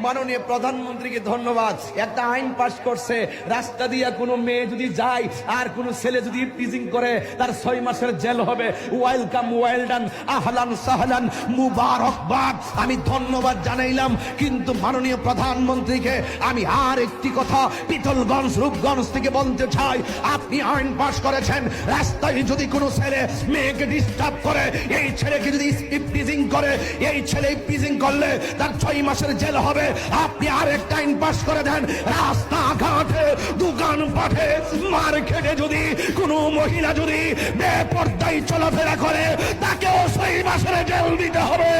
মাননীয় প্রধানমন্ত্রীকে ধন্যবাদ। একটা আইন পাস করছে, রাস্তা দিয়ে কোনো মেয়ে যদি যায় আর কোনো ছেলে যদি টিজিং করে তার 6 মাসের জেল হবে। ওয়েলকাম, ওয়েল ডান, আহলান সাহলান, মুবারকবাদ। আমি ধন্যবাদ জানাইলাম, কিন্তু মাননীয় প্রধানমন্ত্রীকে আমি আর একটি কথা পিতলগঞ্জ রূপগঞ্জ থেকে বলতে চাই। আপনি আইন পাস করেছেন, রাস্তায় যদি কোনো ছেলে মেয়েকে ডিস্টার্ব করে, এই ছেলেকে যদি টিজিং করে, এই ছেলে টিজিং করলে তার 6 মাসের জেল হবে। আপনি আর একটা আইন পাস করে দেন, রাস্তাঘাটে দোকান পাঠে মার্কেটে যদি কোনো মহিলা যদি বেপরদায় চলাফেরা করে তাকেও 6 মাসের জেল দিতে হবে।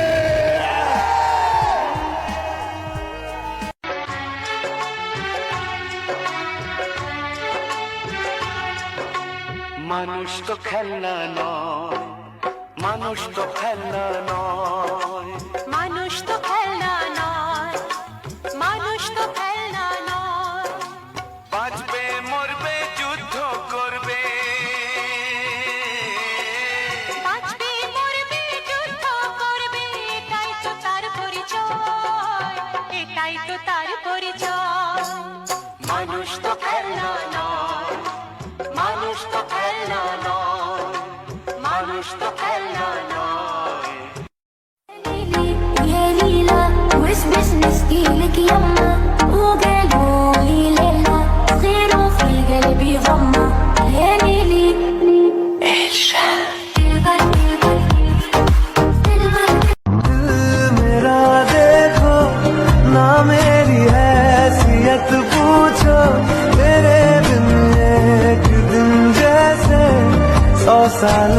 মানুষ তো খেলনা নয়, মানুষ তো খেলনা নয়, মানুষ তো খেলনা নয়, মানুষ তো খেলনা নয়। বাঁচবে মরবে যুদ্ধ করবে, বাঁচবে মরবে যুদ্ধ করবে, এটাই তো তার পরিচয়, এটাই তো তার পরিচয়। মানুষ তো খেলনা নয়, মানুষ তো খেলনা নয়, মানুষ তো খেলনা নয়। يا ليلى واسبس نسقيلك يما وقالوا لي ليلى صغير وفي القلب يغمى يا ليلي मेरा देखो ना मेरी हैसियत पूछो, तेरे बिन एक दिन जैसे 100 साल